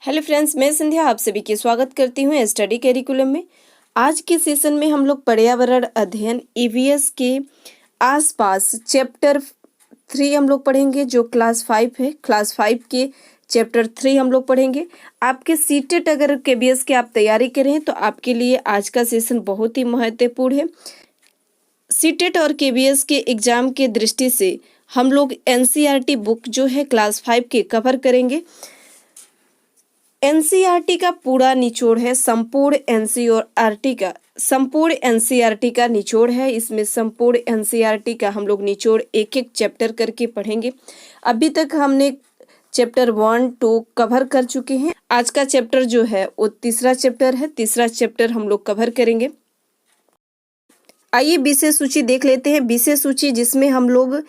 Hello friends, मैं संध्या आप सभी की स्वागत करती हूँ स्टडी कैरिकुलम में। आज के सेशन में हम लोग पर्यावरण अध्ययन ईवीएस के आसपास चैप्टर 3 हम लोग पढ़ेंगे, जो क्लास 5 है। क्लास 5 के चैप्टर 3 हम लोग पढ़ेंगे। आपके सीटेट अगर केबीएस के आप तैयारी करें तो आपके लिए आज का सेशन बहुत ही महत्वपूर्ण है। सीटेट और केबीएस के एग्जाम के दृष्टि से हम लोग एनसीईआरटी बुक जो है क्लास 5 के कवर करेंगे। एनसीईआरटी का पूरा निचोड़ है, संपूर्ण एनसीईआरटी का निचोड़ है। इसमें संपूर्ण एनसीईआरटी का हम लोग निचोड़ एक एक चैप्टर करके पढ़ेंगे। अभी तक हमने चैप्टर 1, 2 कवर कर चुके हैं। आज का चैप्टर जो है वो तीसरा चैप्टर है। तीसरा चैप्टर हम लोग कवर करेंगे। आइए विषय सूची देख लेते हैं। विषय सूची जिसमें हम लोग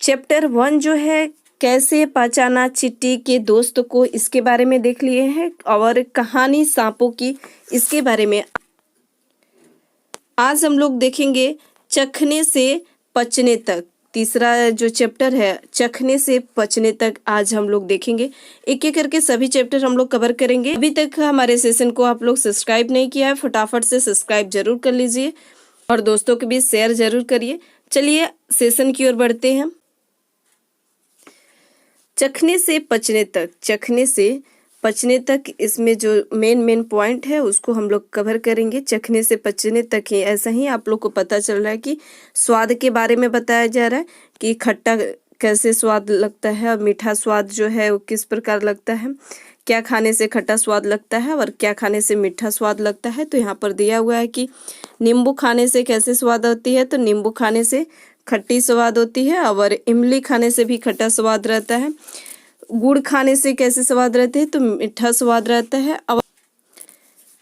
चैप्टर 1 जो है कैसे पहचाना चिट्टी के दोस्त को, इसके बारे में देख लिए हैं, और कहानी सांपों की, इसके बारे में आज हम लोग देखेंगे। चखने से पचने तक, तीसरा जो चैप्टर है चखने से पचने तक, आज हम लोग देखेंगे। एक एक करके सभी चैप्टर हम लोग कवर करेंगे। अभी तक हमारे सेशन को आप लोग सब्सक्राइब नहीं किया है, फटाफट से सब्सक्राइब जरूर कर लीजिए और दोस्तों के बीच शेयर जरूर करिए। चलिए सेशन की ओर बढ़ते हैं। चखने से पचने तक, चखने से पचने तक, इसमें जो मेन पॉइंट है उसको हम लोग कवर करेंगे। चखने से पचने तक ही, ऐसा ही आप लोग को पता चल रहा है कि स्वाद के बारे में बताया जा रहा है कि खट्टा कैसे स्वाद लगता है और मीठा स्वाद जो है वो किस प्रकार लगता है, क्या खाने से खट्टा स्वाद लगता है और क्या खाने से मीठा स्वाद लगता है। तो यहाँ पर दिया हुआ है कि नींबू खाने से कैसे स्वाद होती है, तो नींबू खाने से खट्टी स्वाद होती है, और इमली खाने से भी खट्टा स्वाद रहता है। गुड़ खाने से कैसे स्वाद रहते हैं, तो मीठा स्वाद रहता है।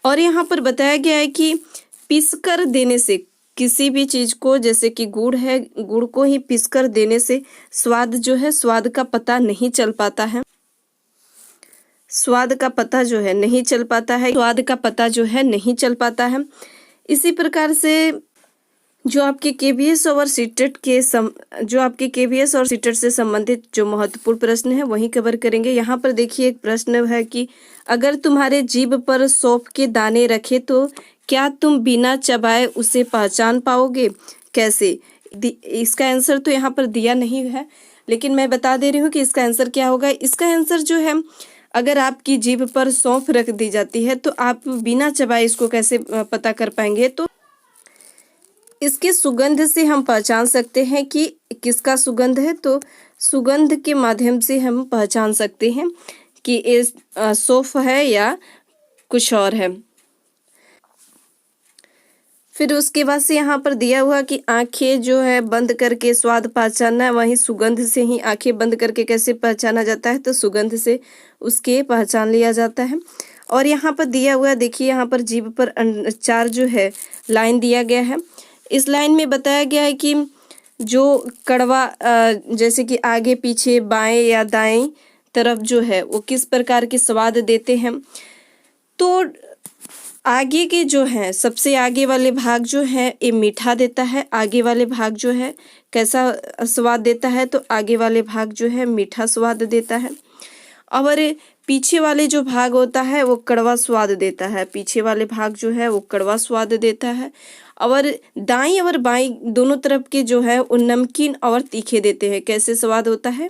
और यहाँ पर बताया गया है कि पीसकर देने से किसी भी चीज को, जैसे कि गुड़ है, गुड़ को ही पीसकर देने से स्वाद जो है, स्वाद का पता नहीं चल पाता है। स्वाद का पता जो है नहीं चल पाता है, स्वाद का पता जो है नहीं चल पाता है। इसी प्रकार से जो आपके केबीएस और सीटेट से संबंधित जो महत्वपूर्ण प्रश्न है वही कवर करेंगे। यहाँ पर देखिए एक प्रश्न है कि अगर तुम्हारे जीभ पर सौंफ के दाने रखे तो क्या तुम बिना चबाए उसे पहचान पाओगे? कैसे? इसका आंसर तो यहाँ पर दिया नहीं है, लेकिन मैं बता दे रही हूँ कि इसका आंसर क्या होगा। इसका आंसर जो है, अगर आपकी जीभ पर सौंफ रख दी जाती है तो आप बिना चबाए इसको कैसे पता कर पाएंगे? तो इसके सुगंध से हम पहचान सकते हैं कि किसका सुगंध है। तो सुगंध के माध्यम से हम पहचान सकते हैं कि ये सौंफ है या कुछ और है। फिर उसके बाद से यहाँ पर दिया हुआ कि आंखें जो है बंद करके स्वाद पहचानना है, वहीं सुगंध से ही आंखें बंद करके कैसे पहचाना जाता है, तो सुगंध से उसके पहचान लिया जाता है। और यहाँ पर दिया हुआ है, देखिए यहाँ पर जीभ पर 4 जो है लाइन दिया गया है। इस लाइन में बताया गया है कि जो कड़वा, जैसे कि आगे पीछे बाएं या दाएं तरफ जो है वो किस प्रकार के स्वाद देते हैं। तो आगे के जो है, सबसे आगे वाले भाग जो है ये मीठा देता है। आगे वाले भाग जो है कैसा स्वाद देता है, तो आगे वाले भाग जो है मीठा स्वाद देता है। और पीछे वाले जो भाग होता है वो कड़वा स्वाद देता है। पीछे वाले भाग जो है वो कड़वा स्वाद देता है। और दाईं और बाईं दोनों तरफ के जो है वो नमकीन और तीखे देते हैं। कैसे स्वाद होता है,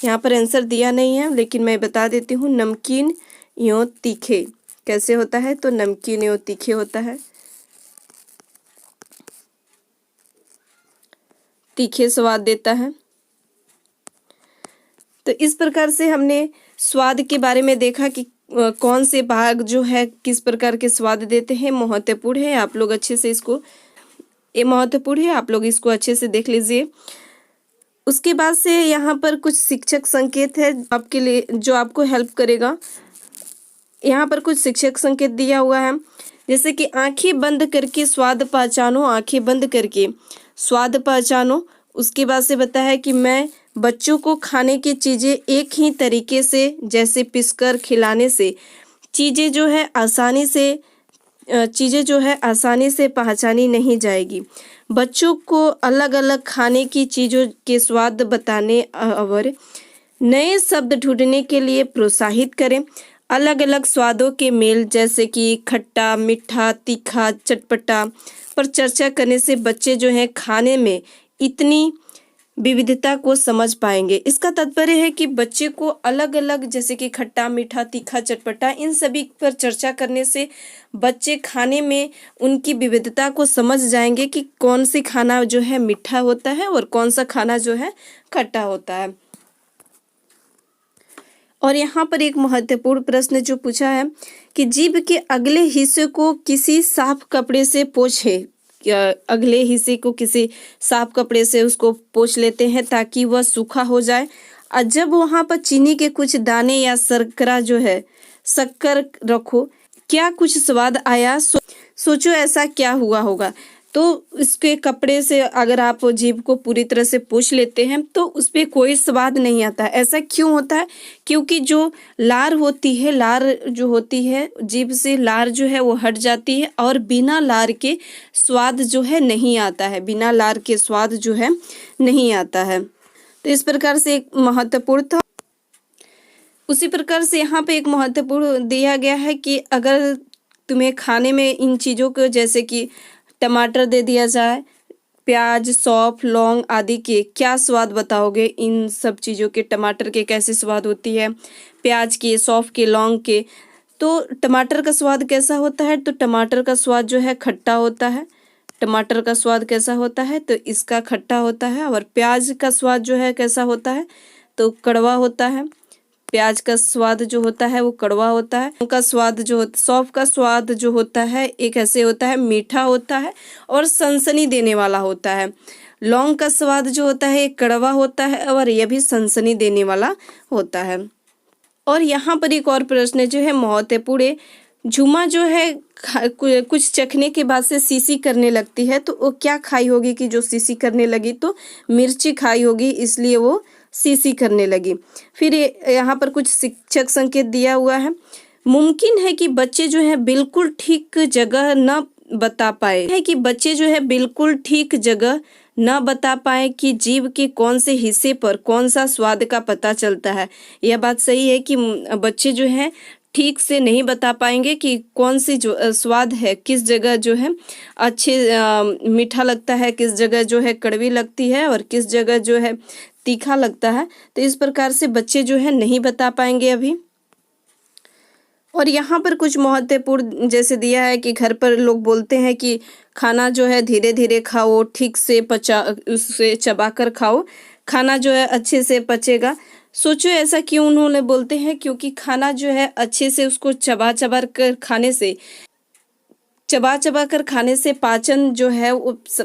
यहाँ पर आंसर दिया नहीं है, लेकिन मैं बता देती हूँ। नमकीन यों तीखे कैसे होता है, तो नमकीन यों तीखे होता है, तीखे स्वाद देता है। तो इस प्रकार से हमने स्वाद के बारे में देखा कि कौन से भाग जो है किस प्रकार के स्वाद देते हैं। महत्वपूर्ण है, आप लोग अच्छे से इसको, ये महत्वपूर्ण है, आप लोग इसको अच्छे से देख लीजिए। उसके बाद से यहाँ पर कुछ शिक्षक संकेत है आपके लिए, जो आपको हेल्प करेगा। यहाँ पर कुछ शिक्षक संकेत दिया हुआ है, जैसे कि आंखें बंद करके स्वाद पहचानो, आंखें बंद करके स्वाद पहचानो। उसके बाद से बताया है कि मैं बच्चों को खाने की चीज़ें एक ही तरीके से, जैसे पिसकर खिलाने से चीज़ें जो है आसानी से पहचानी नहीं जाएगी। बच्चों को अलग अलग खाने की चीज़ों के स्वाद बताने और नए शब्द ढूंढने के लिए प्रोत्साहित करें। अलग अलग स्वादों के मेल जैसे कि खट्टा, मीठा, तीखा, चटपटा पर चर्चा करने से बच्चे जो हैं खाने में इतनी विविधता को समझ पाएंगे। इसका तात्पर्य है कि बच्चे को अलग अलग जैसे कि खट्टा, मीठा, तीखा, चटपटा इन सभी पर चर्चा करने से बच्चे खाने में उनकी विविधता को समझ जाएंगे कि कौन सी खाना जो है मीठा होता है और कौन सा खाना जो है खट्टा होता है। और यहाँ पर एक महत्वपूर्ण प्रश्न जो पूछा है कि जीभ के अगले हिस्से को किसी साफ कपड़े से पोंछे। अगले हिस्से को किसी साफ कपड़े से उसको पोंछ लेते हैं ताकि वह सूखा हो जाए। और जब वहाँ पर चीनी के कुछ दाने या शर्करा जो है शक्कर रखो, क्या कुछ स्वाद आया? सोचो ऐसा क्या हुआ होगा। तो इसके कपड़े से अगर आप जीभ को पूरी तरह से पोंछ लेते हैं तो उस पर कोई स्वाद नहीं आता है। ऐसा क्यों होता है? क्योंकि जो लार होती है, लार जो होती है जीभ से लार जो है वो हट जाती है और बिना लार के स्वाद जो है नहीं आता है, बिना लार के स्वाद जो है नहीं आता है। तो इस प्रकार से एक महत्वपूर्ण था। उसी प्रकार से यहाँ पे एक महत्वपूर्ण दिया गया है कि अगर तुम्हें खाने में इन चीज़ों को जैसे कि टमाटर दे दिया जाए, प्याज, सौंफ, लौंग आदि के, क्या स्वाद बताओगे? इन सब चीज़ों के, टमाटर के कैसे स्वाद होती है, प्याज के, सौंफ के, लौंग के। तो टमाटर का स्वाद कैसा होता है? तो टमाटर का स्वाद जो है खट्टा होता है। टमाटर का स्वाद कैसा होता है? तो इसका खट्टा होता है। और प्याज का स्वाद जो है कैसा होता है? तो कड़वा होता है। प्याज का स्वाद जो होता है वो कड़वा होता है। उनका स्वाद जो होता, सौंफ का स्वाद जो होता है एक ऐसे होता है मीठा होता है और सनसनी देने वाला होता है। लौंग का स्वाद जो होता है एक कड़वा होता है और यह भी सनसनी देने वाला होता है। और यहाँ पर एक और प्रश्न जो है महत्वपूर्ण है। झुमा जो है कुछ चखने के बाद से सीसी करने लगती है, तो वो क्या खाई होगी कि जो सीसी करने लगी? तो मिर्ची खाई होगी, इसलिए वो सीसी करने लगी। फिर यहाँ पर कुछ शिक्षक संकेत दिया हुआ है। मुमकिन है कि बच्चे जो है बिल्कुल ठीक जगह न बता पाए, है कि बच्चे जो है बिल्कुल ठीक जगह न बता पाए कि जीभ के कौन से हिस्से पर कौन सा स्वाद का पता चलता है। यह बात सही है कि बच्चे जो है ठीक से नहीं बता पाएंगे कि कौन सी जो स्वाद है, किस जगह जो है अच्छे मीठा लगता है, किस जगह जो है कड़वी लगती है और किस जगह जो है तीखा लगता है। तो इस प्रकार से बच्चे जो है नहीं बता पाएंगे अभी। और यहाँ पर कुछ महत्वपूर्ण जैसे दिया है कि घर पर लोग बोलते हैं कि खाना जो है धीरे धीरे खाओ, ठीक से उससे चबा कर खाओ, खाना जो है अच्छे से पचेगा। सोचो ऐसा क्यों उन्होंने बोलते हैं? क्योंकि खाना जो है अच्छे से उसको चबा चबा कर खाने से पाचन जो है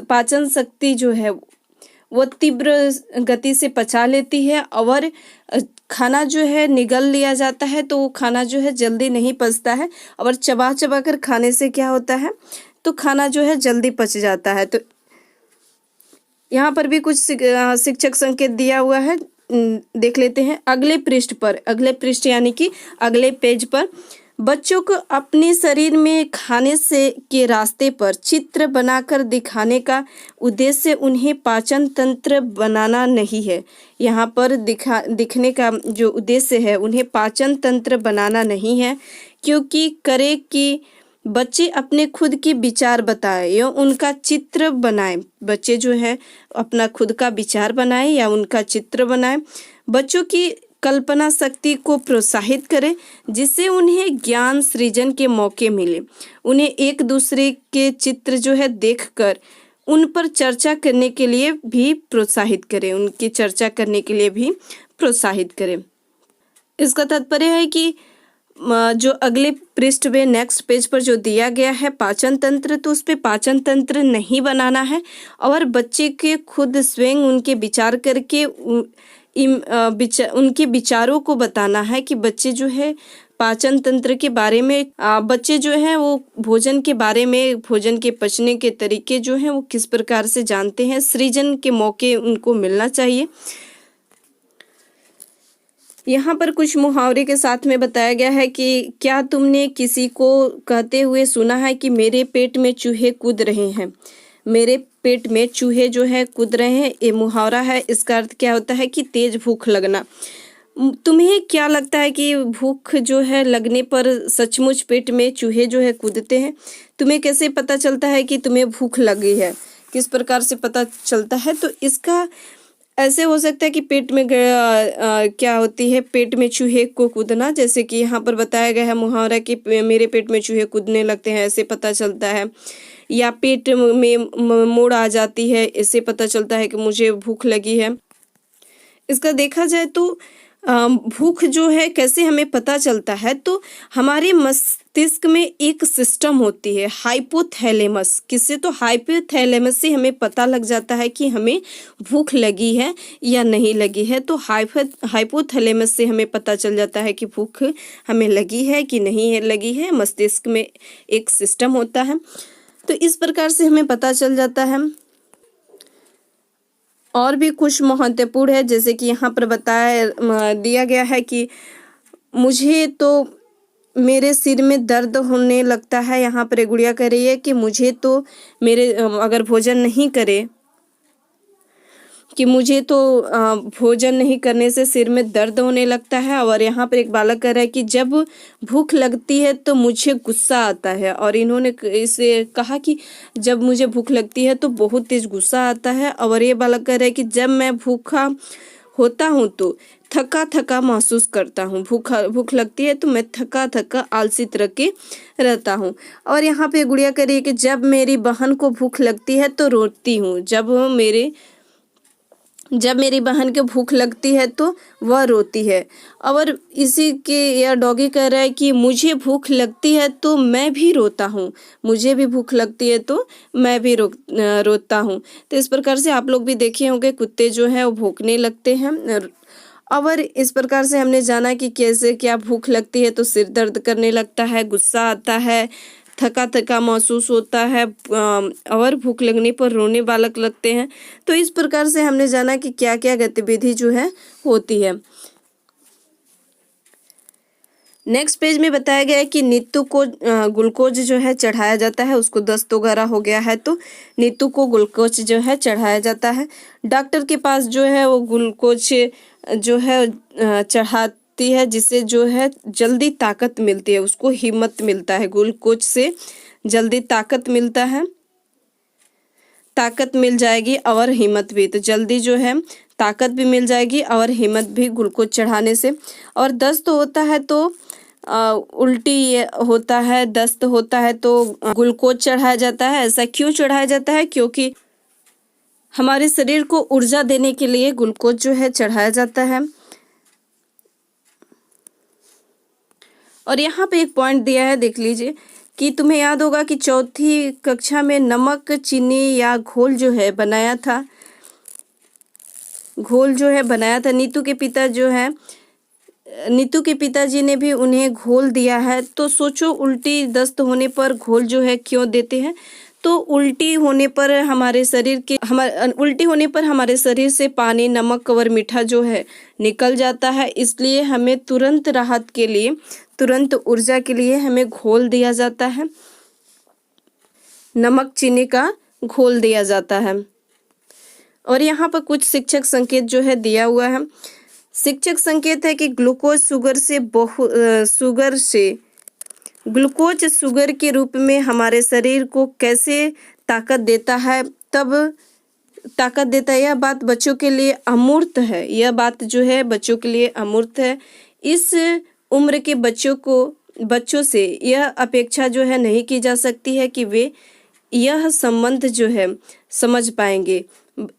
पाचन शक्ति जो है वो तीव्र गति से पचा लेती है और खाना जो है निगल लिया जाता है, तो वो खाना जो है जल्दी नहीं पचता है। और चबा चबा कर खाने से क्या होता है? तो खाना जो है जल्दी पच जाता है। तो यहाँ पर भी कुछ शिक्षक संकेत दिया हुआ है, देख लेते हैं। अगले पृष्ठ यानी कि अगले पेज पर बच्चों को अपने शरीर में खाने से के रास्ते पर चित्र बनाकर दिखाने का उद्देश्य उन्हें पाचन तंत्र बनाना नहीं है। यहाँ पर दिखने का जो उद्देश्य है उन्हें पाचन तंत्र बनाना नहीं है, क्योंकि करे कि बच्चे अपने खुद के विचार बताएं या उनका चित्र बनाएं। बच्चे जो है अपना खुद का विचार बनाएं या उनका चित्र बनाएं। बच्चों की कल्पना शक्ति को प्रोत्साहित करें जिससे उन्हें ज्ञान सृजन के मौके मिले। उन्हें एक दूसरे के चित्र जो है देखकर उन पर चर्चा करने के लिए भी प्रोत्साहित करें, उनकी चर्चा करने के लिए भी प्रोत्साहित करें। इसका तात्पर्य है कि जो अगले पृष्ठ में नेक्स्ट पेज पर जो दिया गया है पाचन तंत्र, तो उस पर पाचन तंत्र नहीं बनाना है और बच्चे के खुद स्वयं उनके विचार करके उनके विचारों को बताना है कि बच्चे जो है पाचन तंत्र के बारे में, बच्चे जो हैं वो भोजन के बारे में, भोजन के पचने के तरीके जो हैं वो किस प्रकार से जानते हैं। सृजन के मौके उनको मिलना चाहिए। यहाँ पर कुछ मुहावरे के साथ में बताया गया है कि क्या तुमने किसी को कहते हुए सुना है कि मेरे पेट में चूहे कूद रहे हैं? मेरे पेट में चूहे जो है कूद रहे हैं, ये मुहावरा है। इसका अर्थ क्या होता है कि तेज भूख लगना। तुम्हें क्या लगता है कि भूख जो है लगने पर सचमुच पेट में चूहे जो है कूदते हैं? तुम्हें कैसे पता चलता है कि तुम्हें भूख लगी है? किस प्रकार से पता चलता है? तो इसका ऐसे हो सकता है कि पेट में क्या होती है, पेट में चूहे को कूदना, जैसे कि यहाँ पर बताया गया है मुहावरा कि मेरे पेट में चूहे कूदने लगते हैं, ऐसे पता चलता है। या पेट में मोड़ आ जाती है, इससे पता चलता है कि मुझे भूख लगी है। इसका देखा जाए तो भूख जो है कैसे हमें पता चलता है, तो हमारे मस्तिष्क में एक सिस्टम होती है हाइपोथैलेमस, किससे? तो हाइपोथैलेमस से हमें पता लग जाता है कि हमें भूख लगी है या नहीं लगी है। तो हाइपोथैलेमस से हमें पता चल जाता है कि भूख हमें लगी है कि नहीं है लगी है। मस्तिष्क में एक सिस्टम होता है, तो इस प्रकार से हमें पता चल जाता है। और भी कुछ महत्वपूर्ण है, जैसे कि यहाँ पर बताया दिया गया है कि मुझे तो मेरे सिर में दर्द होने लगता है। यहाँ पर एक गुड़िया कह रही है कि मुझे तो मेरे अगर भोजन नहीं करे कि मुझे तो भोजन नहीं करने से सिर में दर्द होने लगता है। और यहाँ पर एक बालक कह रहा है कि जब भूख लगती है तो मुझे गुस्सा आता है। और इन्होंने इसे कहा कि जब मुझे भूख लगती है तो बहुत तेज गुस्सा आता है। और ये बालक कह रहा है कि जब मैं भूखा होता हूँ तो थका थका महसूस करता हूँ। भूख लगती है तो मैं थका थका आलसी तरह के रहता हूँ। और यहाँ पे गुड़िया कह रही है कि जब मेरी बहन को भूख लगती है तो रोती हूँ। जब मेरी बहन को भूख लगती है तो वह रोती है। और इसी के यह डॉगी कह रहा है कि मुझे भूख लगती है तो मैं भी रोता हूँ। मुझे भी भूख लगती है तो मैं भी रोता हूँ। तो इस प्रकार से आप लोग भी देखे होंगे कुत्ते जो हैं वो भौंकने लगते हैं। और इस प्रकार से हमने जाना कि कैसे क्या भूख लगती है तो सिर दर्द करने लगता है, गुस्सा आता है, थका थका महसूस होता है, और भूख लगने पर रोने बालक लगते हैं। तो इस प्रकार से हमने जाना कि क्या क्या गतिविधि जो है होती है। नेक्स्ट पेज में बताया गया है कि नीतू को ग्लूकोज जो है चढ़ाया जाता है। उसको दस्त वगैरह हो गया है तो नीतू को ग्लूकोज जो है चढ़ाया जाता है। डॉक्टर के पास जो है वो ग्लूकोज जो है चढ़ाती है, जिससे जो है जल्दी ताकत मिलती है, उसको हिम्मत मिलता है। ग्लूकोज से जल्दी ताकत मिलता है, ताकत मिल जाएगी और हिम्मत भी। तो जल्दी जो है ताकत भी मिल जाएगी और हिम्मत भी ग्लूकोज चढ़ाने से। और दस्त होता है तो उल्टी होता है, दस्त होता है तो ग्लूकोज चढ़ाया जाता है। ऐसा क्यों चढ़ाया जाता है? क्योंकि हमारे शरीर को ऊर्जा देने के लिए ग्लूकोज जो है चढ़ाया जाता है। और यहाँ पे एक पॉइंट दिया है, देख लीजिए कि तुम्हें याद होगा कि चौथी कक्षा में नमक, चीनी या घोल जो है बनाया था। नीतू के पिताजी ने भी उन्हें घोल दिया है। तो सोचो उल्टी दस्त होने पर घोल जो है क्यों देते हैं? तो उल्टी होने पर हमारे शरीर से पानी, नमक और मीठा जो है निकल जाता है। इसलिए हमें तुरंत राहत के लिए, तुरंत ऊर्जा के लिए हमें घोल दिया जाता है, नमक चीनी का घोल दिया जाता है। और यहाँ पर कुछ शिक्षक संकेत जो है दिया हुआ है। शिक्षक संकेत है कि ग्लूकोज शुगर के रूप में हमारे शरीर को कैसे ताकत देता है। यह बात बच्चों के लिए अमूर्त है। यह बात जो है बच्चों के लिए अमूर्त है। इस उम्र के बच्चों से यह अपेक्षा जो है नहीं की जा सकती है कि वे यह संबंध जो है समझ पाएंगे।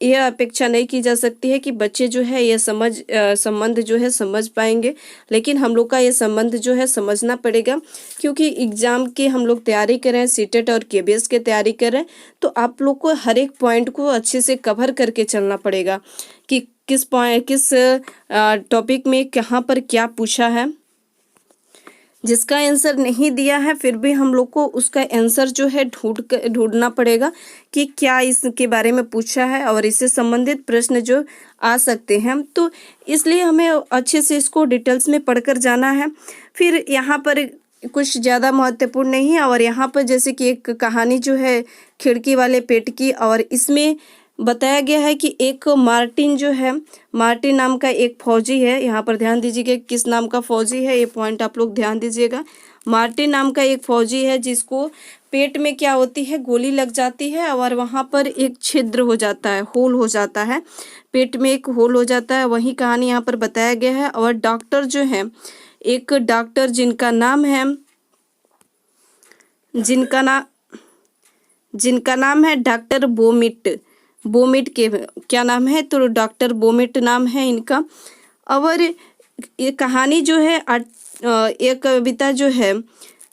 यह अपेक्षा नहीं की जा सकती है कि बच्चे जो है यह संबंध जो है समझ पाएंगे। लेकिन हम लोग का यह संबंध जो है समझना पड़ेगा, क्योंकि एग्जाम के हम लोग तैयारी कर रहे हैं, सीटेट और केबीएस के तैयारी कर रहे हैं। तो आप लोग को हर एक पॉइंट को अच्छे से कवर करके चलना पड़ेगा कि किस टॉपिक में कहाँ पर क्या पूछा है। जिसका आंसर नहीं दिया है फिर भी हम लोग को उसका आंसर जो है ढूंढना पड़ेगा कि क्या इसके बारे में पूछा है और इससे संबंधित प्रश्न जो आ सकते हैं। तो इसलिए हमें अच्छे से इसको डिटेल्स में पढ़कर जाना है। फिर यहाँ पर कुछ ज़्यादा महत्वपूर्ण नहीं है। और यहाँ पर जैसे कि एक कहानी जो है खिड़की वाले पेट की, और इसमें बताया गया है कि एक मार्टिन जो है, मार्टिन नाम का एक फौजी है। यहाँ पर ध्यान दीजिएगा किस नाम का फौजी है, ये पॉइंट आप लोग ध्यान दीजिएगा। मार्टिन नाम का एक फौजी है जिसको पेट में क्या होती है, गोली लग जाती है और वहाँ पर एक छिद्र हो जाता है, होल हो जाता है, पेट में एक होल हो जाता है। वही कहानी यहाँ पर बताया गया है। और डॉक्टर जो है, एक डॉक्टर जिनका नाम है, जिनका नाम है डॉक्टर बोमिट, बोमिट के क्या नाम है, तो डॉक्टर बोमिट नाम है इनका। और ये कहानी जो है एक कविता जो है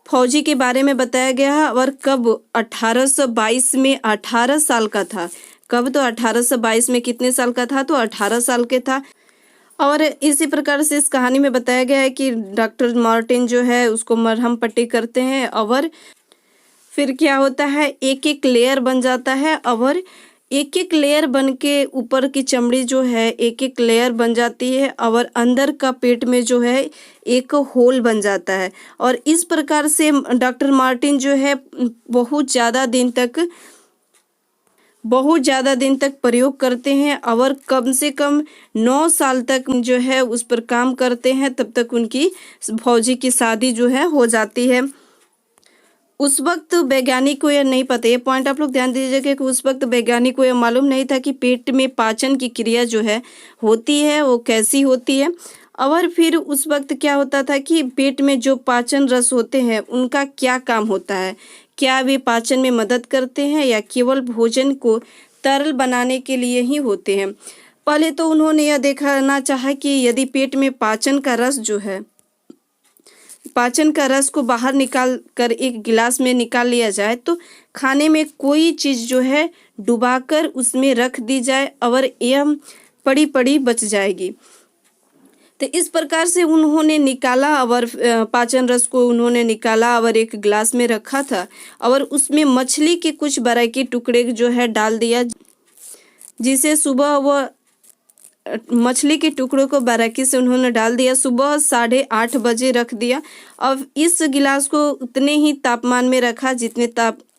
फौजी के बारे में बताया गया है। और कब 1822 में 18 साल का था। कब, तो 1822 में कितने साल का था, तो 18 साल के था। और इसी प्रकार से इस कहानी में बताया गया है कि डॉक्टर मार्टिन जो है उसको मरहम पट्टी करते हैं और फिर क्या होता है, एक एक लेयर बन जाता है और एक एक लेयर बन के ऊपर की चमड़ी जो है एक एक लेयर बन जाती है और अंदर का पेट में जो है एक होल बन जाता है। और इस प्रकार से डॉक्टर मार्टिन जो है बहुत ज़्यादा दिन तक प्रयोग करते हैं और कम से कम 9 साल तक जो है उस पर काम करते हैं। तब तक उनकी फौजी की शादी जो है हो जाती है। उस वक्त वैज्ञानिक को यह नहीं पता, ये पॉइंट आप लोग ध्यान दीजिएगा कि उस वक्त वैज्ञानिक को यह मालूम नहीं था कि पेट में पाचन की क्रिया जो है होती है वो कैसी होती है। और फिर उस वक्त क्या होता था कि पेट में जो पाचन रस होते हैं उनका क्या काम होता है, क्या वे पाचन में मदद करते हैं या केवल भोजन को तरल बनाने के लिए ही होते हैं। पहले तो उन्होंने यह देखना चाहा कि यदि पेट में पाचन का रस को बाहर निकाल कर एक गिलास में निकाल लिया जाए तो खाने में कोई चीज़ जो है डुबाकर उसमें रख दी जाए और यह पड़ी पड़ी बच जाएगी। तो इस प्रकार से उन्होंने निकाला और पाचन रस को उन्होंने निकाला और एक गिलास में रखा था और उसमें मछली के कुछ बारीक टुकड़े जो है डाल दिया, जिसे सुबह वह मछली के टुकड़ों को बारीकी से उन्होंने डाल दिया, सुबह 8:30 बजे रख दिया। अब इस गिलास को उतने ही तापमान में रखा जितने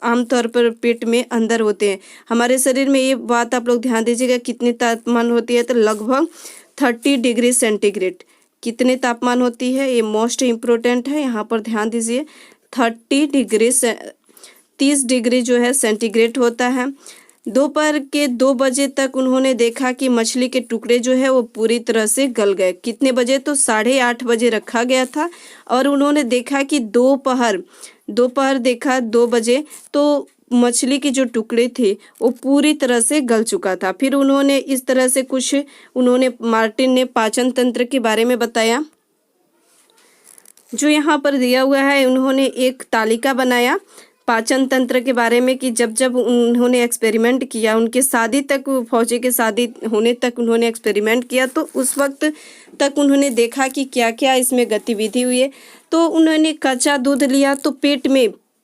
आमतौर पर पेट में अंदर होते हैं। हमारे शरीर में ये बात आप लोग ध्यान दीजिएगा कितने तापमान होती है, तो लगभग 30 डिग्री सेंटीग्रेड। कितने तापमान होती है, ये मोस्ट इम्पोर्टेंट है, यहाँ पर ध्यान दीजिए। 30 डिग्री जो है सेंटीग्रेड होता है। दोपहर के 2 बजे तक उन्होंने देखा कि मछली के टुकड़े जो है वो पूरी तरह से गल गए। कितने बजे, तो 8:30 बजे रखा गया था और उन्होंने देखा कि दोपहर देखा 2 बजे तो मछली के जो टुकड़े थे वो पूरी तरह से गल चुका था। फिर उन्होंने इस तरह से मार्टिन ने पाचन तंत्र के बारे में बताया जो यहाँ पर दिया हुआ है। उन्होंने एक तालिका बनाया पाचन तंत्र के बारे में कि जब उन्होंने एक्सपेरिमेंट किया, उनके शादी तक, फौजी के शादी होने तक उन्होंने एक्सपेरिमेंट किया, तो उस वक्त तक उन्होंने देखा कि क्या क्या इसमें गतिविधि हुई है। तो उन्होंने कच्चा दूध लिया तो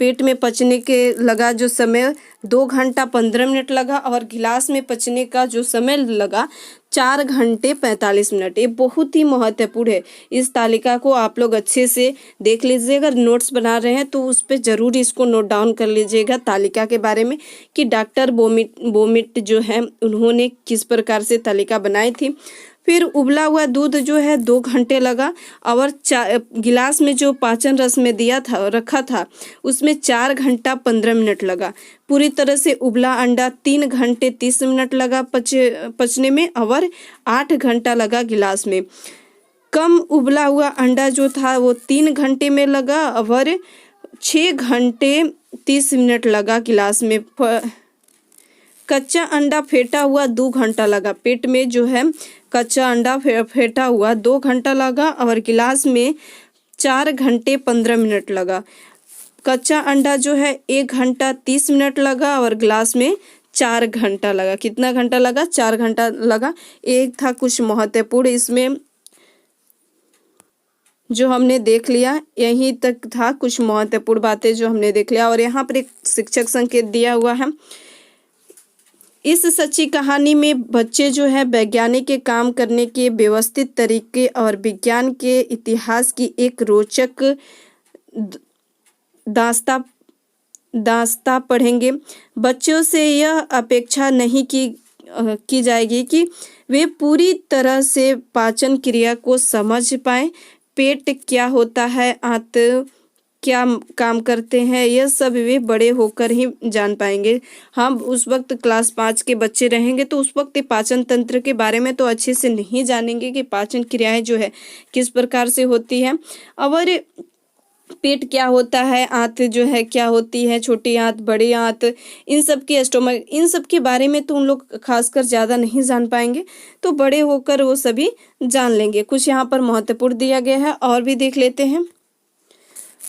पेट में पचने के लगा जो समय 2 घंटा 15 मिनट लगा और गिलास में पचने का जो समय लगा 4 घंटे 45 मिनट। ये बहुत ही महत्वपूर्ण है। इस तालिका को आप लोग अच्छे से देख लीजिए, अगर नोट्स बना रहे हैं तो उस पर ज़रूर इसको नोट डाउन कर लीजिएगा तालिका के बारे में कि डॉक्टर बोमिट जो है उन्होंने किस प्रकार से तालिका बनाई थी। फिर उबला हुआ दूध जो है 2 घंटे लगा और गिलास में जो पाचन रस में रखा था उसमें 4 घंटा 15 मिनट लगा। पूरी तरह से उबला अंडा 3 घंटे 30 मिनट लगा पचने में और 8 घंटा लगा गिलास में। कम उबला हुआ अंडा जो था वो 3 घंटे में लगा और 6 घंटे 30 मिनट लगा गिलास में। कच्चा अंडा फेंटा हुआ 2 घंटा लगा। पेट में जो है कच्चा अंडा फेंटा हुआ 2 घंटा लगा और गिलास में 4 घंटे 15 मिनट लगा। कच्चा अंडा जो है 1 घंटा 30 मिनट लगा और गिलास में 4 घंटा लगा। कितना घंटा लगा? 4 घंटा लगा। एक था कुछ महत्वपूर्ण, इसमें जो हमने देख लिया, यहीं तक था कुछ महत्वपूर्ण बातें जो हमने देख लिया। और यहाँ पर एक शिक्षक संकेत दिया हुआ है। इस सच्ची कहानी में बच्चे जो है वैज्ञानिक के काम करने के व्यवस्थित तरीके और विज्ञान के इतिहास की एक रोचक दास्तां पढ़ेंगे। बच्चों से यह अपेक्षा नहीं की की जाएगी कि वे पूरी तरह से पाचन क्रिया को समझ पाएँ। पेट क्या होता है, आंत क्या काम करते हैं, यह सब वे बड़े होकर ही जान पाएंगे। हम उस वक्त क्लास 5 के बच्चे रहेंगे तो उस वक्त पाचन तंत्र के बारे में तो अच्छे से नहीं जानेंगे कि पाचन क्रियाएं जो है किस प्रकार से होती हैं, और पेट क्या होता है, आंत जो है क्या होती है, छोटी आंत, बड़ी आंत, इन सब के स्टोमक, इन सब के बारे में तो उन लोग खासकर ज़्यादा नहीं जान पाएंगे। तो बड़े होकर वो सभी जान लेंगे। कुछ यहाँ पर महत्वपूर्ण दिया गया है और भी देख लेते हैं।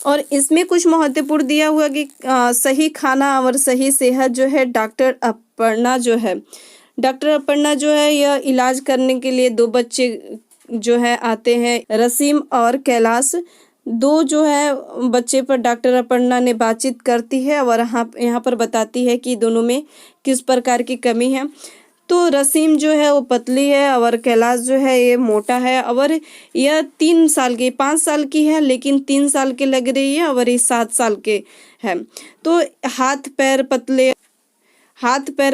और इसमें कुछ महत्वपूर्ण दिया हुआ कि सही खाना और सही सेहत जो है, डॉक्टर अपर्णा जो है यह इलाज करने के लिए 2 बच्चे जो है आते हैं, रसीम और कैलाश। 2 जो है बच्चे पर डॉक्टर अपर्णा ने बातचीत करती है और यहाँ पर बताती है कि दोनों में किस प्रकार की कमी है। तो रसीम जो है वो पतली है और कैलाश जो है ये मोटा है, और यह 5 साल की है लेकिन 3 साल की लग रही है, और ये 7 साल के है। तो हाथ पैर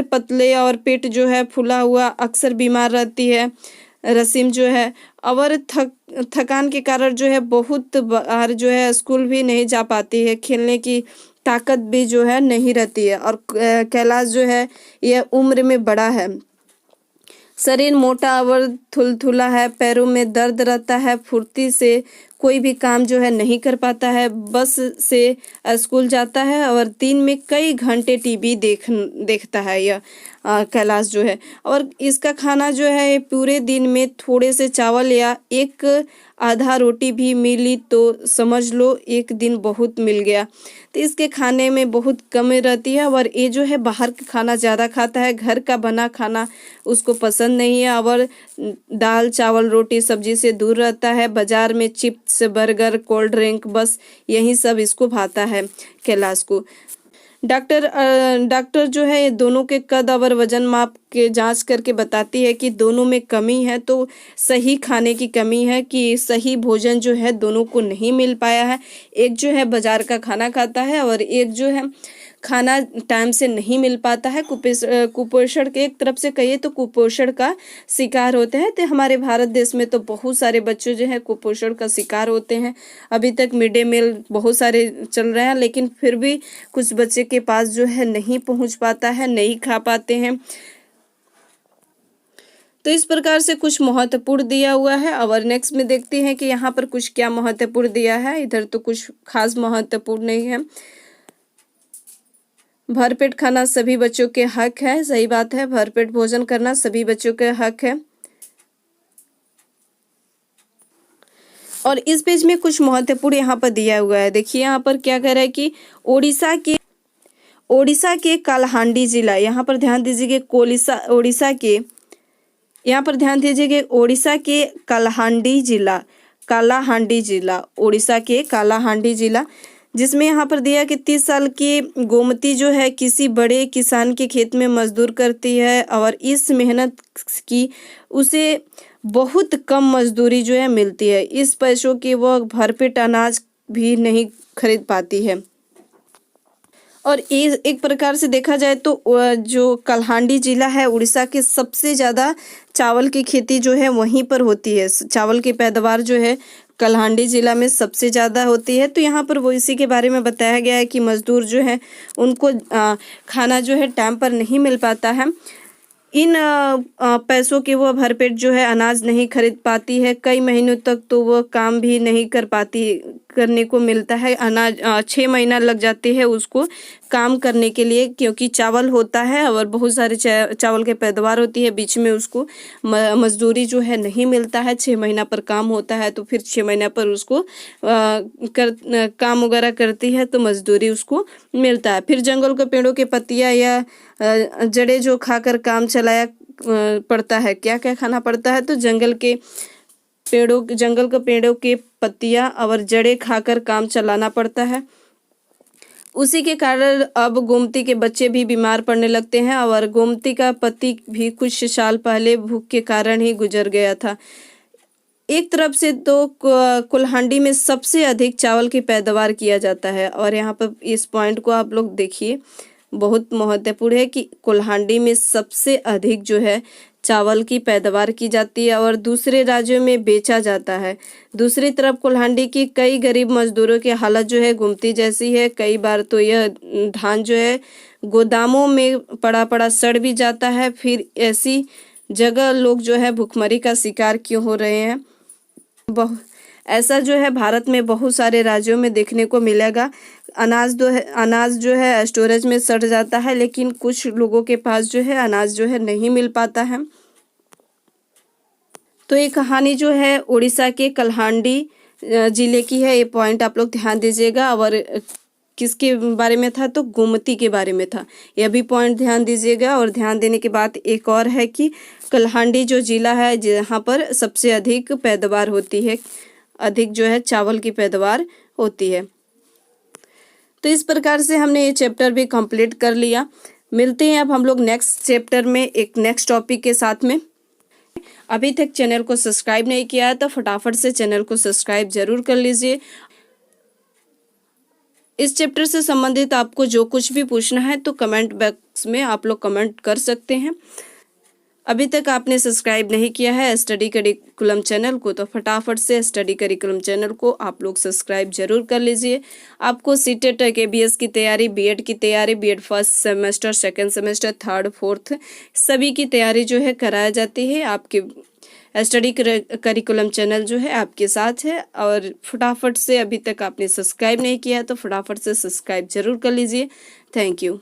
पतले और पेट जो है फूला हुआ, अक्सर बीमार रहती है रसीम जो है, और थकान के कारण जो है बहुत बार जो है स्कूल भी नहीं जा पाती है, खेलने की ताकत भी जो है नहीं रहती है। और कैलाश जो है यह उम्र में बड़ा है, शरीर मोटा और थुलथुला है, पैरों में दर्द रहता है, फुर्ती से कोई भी काम जो है नहीं कर पाता है, बस से स्कूल जाता है और दिन में कई घंटे टीवी देखता है यह कैलाश जो है। और इसका खाना जो है पूरे दिन में थोड़े से चावल या एक आधा रोटी भी मिली तो समझ लो एक दिन बहुत मिल गया। तो इसके खाने में बहुत कमी रहती है, और ये जो है बाहर का खाना ज़्यादा खाता है, घर का बना खाना उसको पसंद नहीं है, और दाल चावल रोटी सब्जी से दूर रहता है। बाजार में चिप्स, बर्गर, कोल्ड ड्रिंक, बस यही सब इसको भाता है कैलाश को। डॉक्टर जो है ये दोनों के कद और वजन माप के जांच करके बताती है कि दोनों में कमी है, तो सही खाने की कमी है कि सही भोजन जो है दोनों को नहीं मिल पाया है। एक जो है बाजार का खाना खाता है और एक जो है खाना टाइम से नहीं मिल पाता है। कुपोषण के एक तरफ से कहिए तो कुपोषण का शिकार होते हैं। तो हमारे भारत देश में तो बहुत सारे बच्चे जो है कुपोषण का शिकार होते हैं। अभी तक मिड डे मील बहुत सारे चल रहे हैं, लेकिन फिर भी कुछ बच्चे के पास जो है नहीं पहुंच पाता है, नहीं खा पाते हैं। तो इस प्रकार से कुछ महत्वपूर्ण दिया हुआ है। और नेक्स्ट में देखते हैं कि यहाँ पर कुछ क्या महत्वपूर्ण दिया है। इधर तो कुछ खास महत्वपूर्ण नहीं है। भरपेट खाना सभी बच्चों के हक है, सही बात है, भरपेट भोजन करना सभी बच्चों के हक है। और इस पेज में कुछ महत्वपूर्ण यहाँ पर दिया हुआ है। देखिए यहाँ पर क्या कह रहा है कि ओडिशा के कालाहांडी जिला, यहाँ पर ध्यान दीजिए ओडिशा के कालाहांडी जिला, जिसमें यहाँ पर दिया कि 30 साल की गोमती जो है किसी बड़े किसान के खेत में मजदूर करती है, और इस मेहनत की उसे बहुत कम मजदूरी जो है मिलती है। इस पैसों की वह भरपेट अनाज भी नहीं खरीद पाती है। और एक प्रकार से देखा जाए तो जो कालाहांडी जिला है उड़ीसा के सबसे ज़्यादा चावल की खेती जो है वहीं पर होती है। चावल की पैदावार जो है कालाहांडी जिला में सबसे ज़्यादा होती है। तो यहाँ पर वो इसी के बारे में बताया गया है कि मजदूर जो है उनको खाना जो है टाइम पर नहीं मिल पाता है। इन पैसों के वो भरपेट जो है अनाज नहीं खरीद पाती है। कई महीनों तक तो वो काम भी नहीं करने को मिलता है। अनाज 6 महीना लग जाते हैं उसको काम करने के लिए, क्योंकि चावल होता है और बहुत सारे चावल की पैदावार होती है। बीच में उसको मजदूरी जो है नहीं मिलता है। 6 महीना पर काम होता है, तो फिर 6 महीना पर उसको काम वगैरह करती है तो मजदूरी उसको मिलता है। फिर जंगल के पेड़ों के पत्तियाँ या जड़ें जो खाकर काम चलाया पड़ता है। क्या क्या खाना पड़ता है? तो जंगल के पेड़ों के पत्तियां और जड़ें खाकर काम चलाना पड़ता है। उसी के कारण अब गोमती के बच्चे भी बीमार पड़ने लगते हैं, और गोमती का पति भी कुछ साल पहले भूख के कारण ही गुजर गया था। एक तरफ से तो कुल्हांडी में सबसे अधिक चावल की पैदावार किया जाता है, और यहाँ पर इस पॉइंट को आप लोग देखिए, बहुत महत्वपूर्ण है कि कोल्हांडी में सबसे अधिक जो है चावल की पैदावार की जाती है और दूसरे राज्यों में बेचा जाता है। दूसरी तरफ कोल्हांडी की कई गरीब मजदूरों की हालत जो है गुमती जैसी है। कई बार तो यह धान जो है गोदामों में पड़ा पड़ा सड़ भी जाता है। फिर ऐसी जगह लोग जो है भुखमरी का शिकार क्यों हो रहे हैं। ऐसा जो है भारत में बहुत सारे राज्यों में देखने को मिलेगा। अनाज जो है स्टोरेज में सड़ जाता है, लेकिन कुछ लोगों के पास जो है अनाज जो है नहीं मिल पाता है। तो ये कहानी जो है उड़ीसा के कलहांडी जिले की है। ये पॉइंट आप लोग ध्यान दीजिएगा। और किसके बारे में था, तो गोमती के बारे में था। यह भी पॉइंट ध्यान दीजिएगा। और ध्यान देने के बाद एक और है कि कलहांडी जो जिला है जहाँ पर सबसे अधिक पैदावार होती है, अधिक जो है चावल की पैदावार होती है। तो इस प्रकार से हमने ये चैप्टर भी कंप्लीट कर लिया। मिलते हैं अब हम लोग नेक्स्ट चैप्टर में एक नेक्स्ट टॉपिक के साथ में। अभी तक चैनल को सब्सक्राइब नहीं किया है तो फटाफट से चैनल को सब्सक्राइब जरूर कर लीजिए। इस चैप्टर से संबंधित आपको जो कुछ भी पूछना है तो कमेंट बॉक्स में आप लोग कमेंट कर सकते हैं। अभी तक आपने सब्सक्राइब नहीं किया है स्टडी करिकुलम चैनल को तो फटाफट से स्टडी करिकुलम चैनल को आप लोग सब्सक्राइब जरूर कर लीजिए। आपको सीटेट केबीएस की तैयारी, बीएड की तैयारी, BEd first semester, second semester, third, fourth सभी की तैयारी जो है कराई जाती है। आपके स्टडी करिकुलम चैनल जो है आपके साथ है। और फटाफट से अभी तक आपने सब्सक्राइब नहीं किया है तो फटाफट से सब्सक्राइब जरूर कर लीजिए। Thank you.